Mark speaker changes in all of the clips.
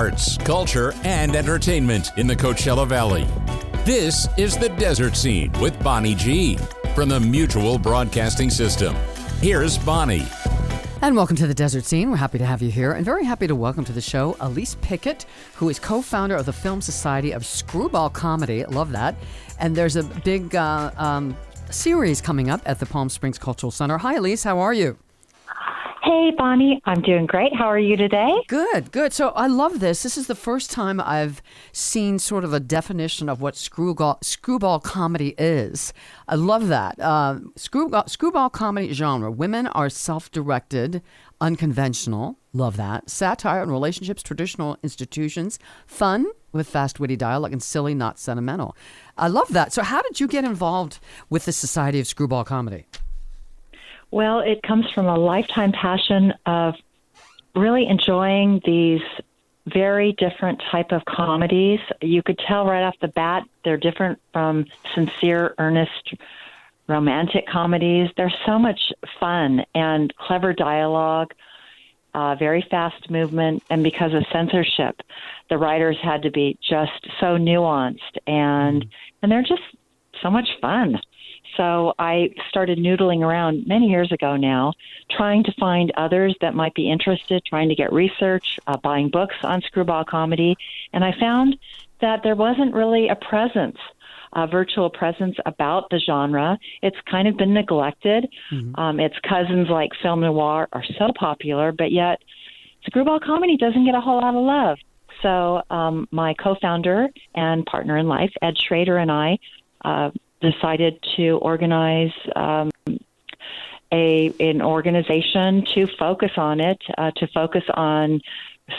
Speaker 1: arts, culture, and entertainment in the Coachella Valley. This is The Desert Scene with Bonnie G. from the Mutual Broadcasting System. Here's Bonnie.
Speaker 2: And welcome to The Desert Scene. We're happy to have you here and very happy to welcome to the show Aliece Pickett, who is co-founder of the Film Society of Screwball Comedy. Love that. And there's a big series coming up at the Palm Springs Cultural Center. Hi, Aliece. How are you?
Speaker 3: Hey, Bonnie. I'm doing great. How are you today?
Speaker 2: Good. So I love this. This is the first time I've seen sort of a definition of what screwball comedy is. I love that. Screwball comedy genre. Women are self-directed, unconventional. Love that. Satire on relationships, traditional institutions. Fun with fast, witty dialogue, and silly, not sentimental. I love that. So how did you get involved with the Society of Screwball Comedy?
Speaker 3: Well, it comes from a lifetime passion of really enjoying these very different type of comedies. You could tell right off the bat they're different from sincere, earnest, romantic comedies. They're so much fun and clever dialogue, very fast movement, and because of censorship, the writers had to be just so nuanced, and they're just so much fun. So I started noodling around many years ago now, trying to find others that might be interested, trying to get research, buying books on screwball comedy. And I found that there wasn't really a virtual presence about the genre. It's kind of been neglected. Its cousins like film noir are so popular, but yet screwball comedy doesn't get a whole lot of love. So my co-founder and partner in life, Ed Schrader, and I decided to organize an organization to focus on it, to focus on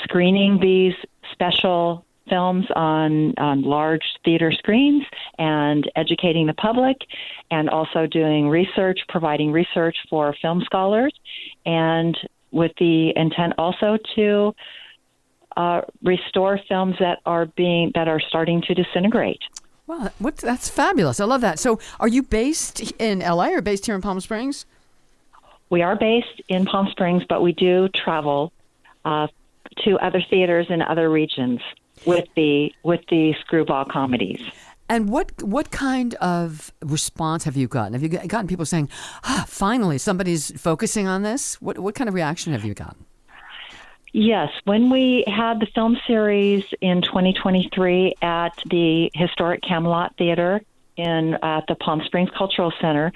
Speaker 3: screening these special films on large theater screens and educating the public, and also doing research, providing research for film scholars, and with the intent also to restore films that are starting to disintegrate.
Speaker 2: Well, that's fabulous. I love that. So are you based in LA or based here in Palm Springs?
Speaker 3: We are based in Palm Springs, but we do travel to other theaters in other regions with the screwball comedies.
Speaker 2: And what kind of response have you gotten? Have you gotten people saying, finally, somebody's focusing on this? What kind of reaction have you gotten?
Speaker 3: Yes. When we had the film series in 2023 at the historic Camelot Theater at the Palm Springs Cultural Center,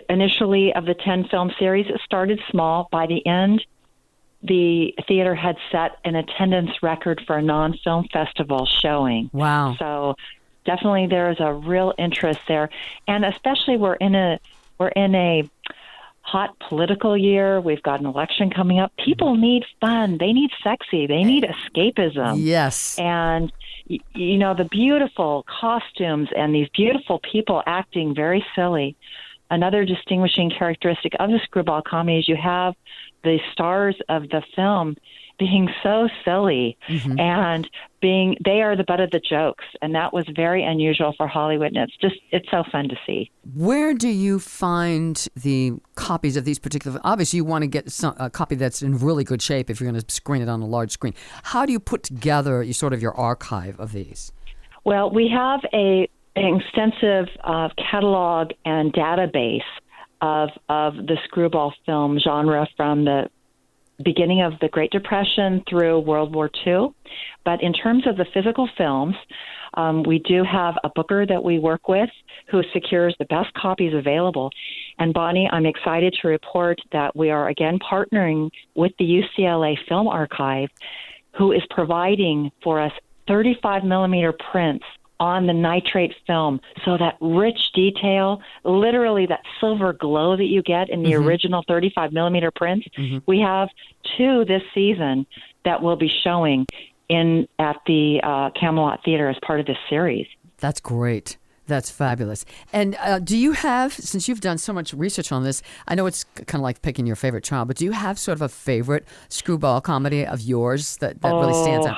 Speaker 3: initially of the 10 film series, it started small. By the end, the theater had set an attendance record for a non-film festival showing.
Speaker 2: Wow.
Speaker 3: So definitely there is a real interest there. And especially we're in a hot political year. We've got an election coming up. People need fun. They need sexy. They need escapism.
Speaker 2: Yes.
Speaker 3: And, the beautiful costumes and these beautiful people acting very silly. Another distinguishing characteristic of the screwball comedy is you have the stars of the film being so silly and they are the butt of the jokes. And that was very unusual for Hollywood. And it's so fun to see.
Speaker 2: Where do you find the copies of these particular? Obviously, you want to get a copy that's in really good shape if you're going to screen it on a large screen. How do you put together your archive of these? Well,
Speaker 3: we have an extensive catalog and database of the screwball film genre from the beginning of the Great Depression through World War II. But in terms of the physical films, we do have a booker that we work with who secures the best copies available. And Bonnie, I'm excited to report that we are again partnering with the UCLA Film Archive, who is providing for us 35 millimeter prints on the nitrate film. So that rich detail, literally that silver glow that you get in the original 35 millimeter prints, we have 2 this season that will be showing at the Camelot Theater as part of this series.
Speaker 2: That's great. That's fabulous. And do you have, since you've done so much research on this, I know it's kind of like picking your favorite child, but do you have sort of a favorite screwball comedy of yours that really stands out?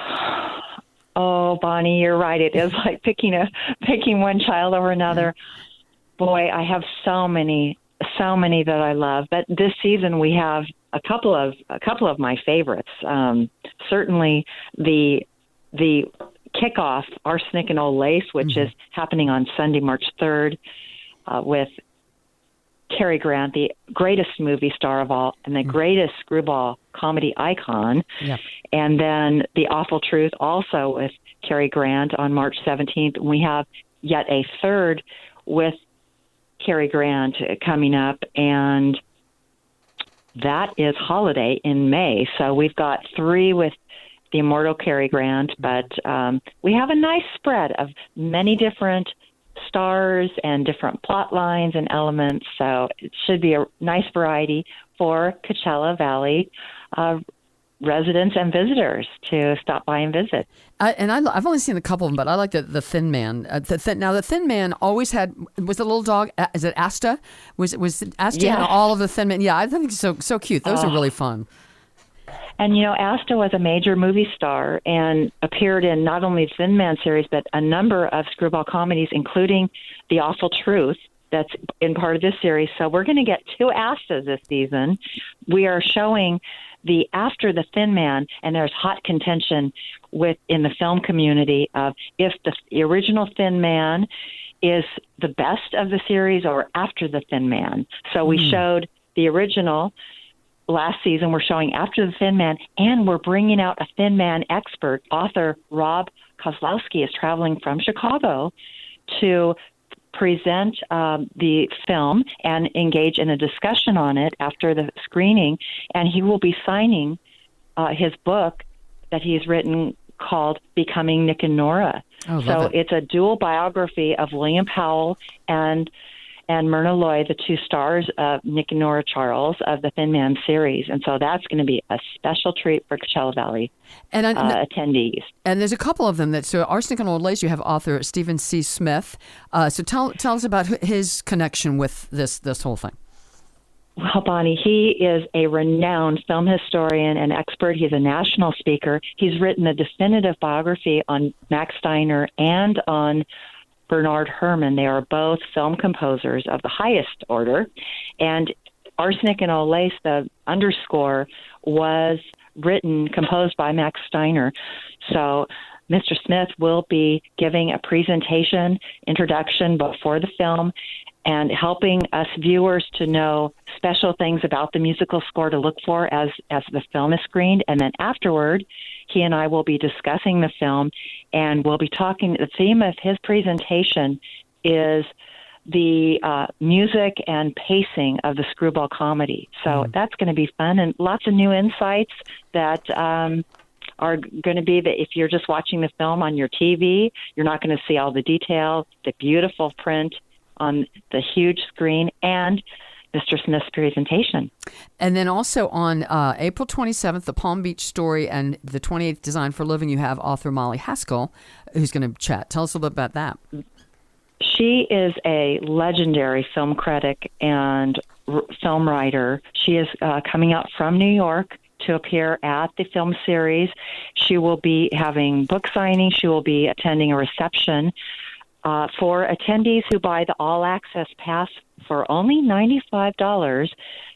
Speaker 3: Oh, Bonnie, you're right. It is like picking one child over another. Boy, I have so many that I love. But this season we have a couple of my favorites. Certainly the kickoff, Arsenic and Old Lace, which is happening on Sunday, March 3rd, with Cary Grant, the greatest movie star of all, and the greatest screwball comedy icon.
Speaker 2: Yeah.
Speaker 3: And then The Awful Truth, also with Cary Grant, on March 17th. We have yet a third with Cary Grant coming up, and that is Holiday in May. So we've got 3 with the immortal Cary Grant, but we have a nice spread of many different stars and different plot lines and elements. So it should be a nice variety for Coachella Valley residents and visitors to stop by and visit.
Speaker 2: I've only seen a couple of them, but I like the Thin Man. Now the Thin Man always was the little dog. Is it Asta? Was Asta in all of the Thin Man? Yeah, I think it's so cute. Those are really fun.
Speaker 3: And, Asta was a major movie star and appeared in not only the Thin Man series, but a number of screwball comedies, including The Awful Truth, that's in part of this series. So we're going to get 2 Astas this season. We are showing the after the Thin Man, and there's hot contention in the film community of if the original Thin Man is the best of the series or after the Thin Man. So we showed the original last season. We're showing after the Thin Man, and we're bringing out a Thin Man expert. Author Rob Kozlowski is traveling from Chicago to present the film and engage in a discussion on it after the screening, and he will be signing his book that he's written called Becoming Nick and Nora. So it's a dual biography of William Powell and Myrna Loy, the 2 stars of Nick and Nora Charles of the Thin Man series. And so that's going to be a special treat for Coachella Valley attendees.
Speaker 2: And there's a couple of them. So Arsenic and Old Lace, you have author Stephen C. Smith. So tell us about his connection with this whole thing.
Speaker 3: Well, Bonnie, he is a renowned film historian and expert. He's a national speaker. He's written a definitive biography on Max Steiner and on Bernard Herrmann. They are both film composers of the highest order. And Arsenic and Old Lace, the underscore, was composed by Max Steiner. So Mr. Smith will be giving a presentation, introduction before the film, and helping us viewers to know special things about the musical score to look for as the film is screened. And then afterward, he and I will be discussing the film, and we'll be talking. The theme of his presentation is the music and pacing of the screwball comedy. So that's going to be fun, and lots of new insights that are going to be that if you're just watching the film on your TV, you're not going to see all the detail, the beautiful print on the huge screen, and Mr. Smith's presentation. And
Speaker 2: then also on April 27th, The Palm Beach Story and the 28th Design for Living, you have author Molly Haskell, who's going to chat. Tell us a little bit about that.
Speaker 3: She is a legendary film critic and film writer. She is coming out from New York to appear at the film series. She will be having book signing. She will be attending a reception. For attendees who buy the all-access pass for only $95,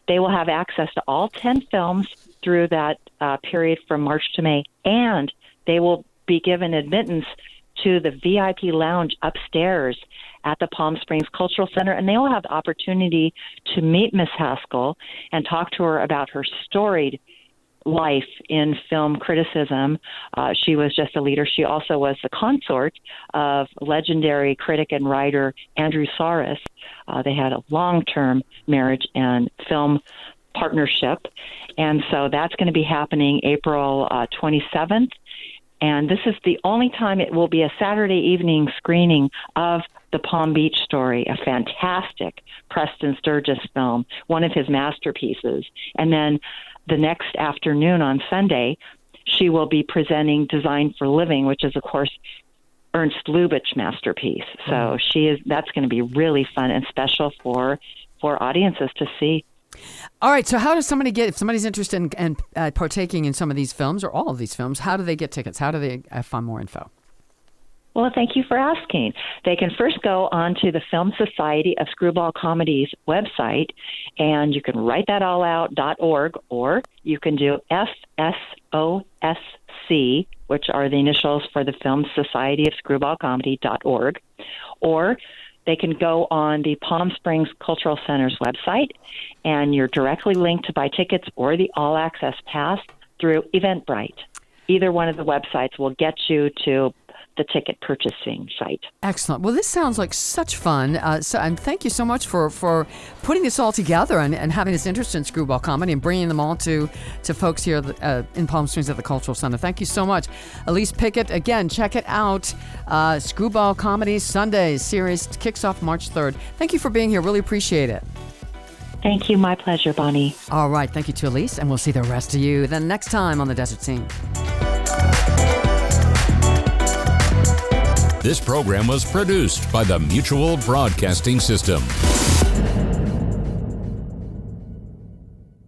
Speaker 3: they will have access to all 10 films through that period from March to May, and they will be given admittance to the VIP lounge upstairs at the Palm Springs Cultural Center, and they will have the opportunity to meet Miss Haskell and talk to her about her storied life in film criticism. She was just a leader. She also was the consort of legendary critic and writer Andrew Saris. They had a long-term marriage and film partnership. And so that's going to be happening April 27th. And this is the only time it will be a Saturday evening screening of The Palm Beach Story, a fantastic Preston Sturges film, one of his masterpieces. And then the next afternoon on Sunday, she will be presenting Design for Living, which is, of course, Ernst Lubitsch's masterpiece. So that's going to be really fun and special for audiences to see.
Speaker 2: All right. So how does somebody if somebody's interested in partaking in some of these films or all of these films, how do they get tickets? How do they find more info?
Speaker 3: Well, thank you for asking. They can first go on to the Film Society of Screwball Comedy's website, and you can write that all out, .org, or you can do FSOSC, which are the initials for the Film Society of Screwball Comedy.org, or they can go on the Palm Springs Cultural Center's website, and you're directly linked to buy tickets or the All Access Pass through Eventbrite. Either one of the websites will get you to the ticket purchasing site.
Speaker 2: Excellent. Well, this sounds like such fun. And thank you so much for putting this all together and having this interest in screwball comedy and bringing them all to folks here in Palm Springs at the Cultural Center. Thank you so much. Aliece Pickett, again, check it out. Screwball Comedy Sundays series kicks off March 3rd. Thank you for being here. Really appreciate it.
Speaker 3: Thank you. My pleasure, Bonnie.
Speaker 2: All right. Thank you to Aliece, and we'll see the rest of you then next time on The Desert Scene.
Speaker 1: This program was produced by the Mutual Broadcasting System.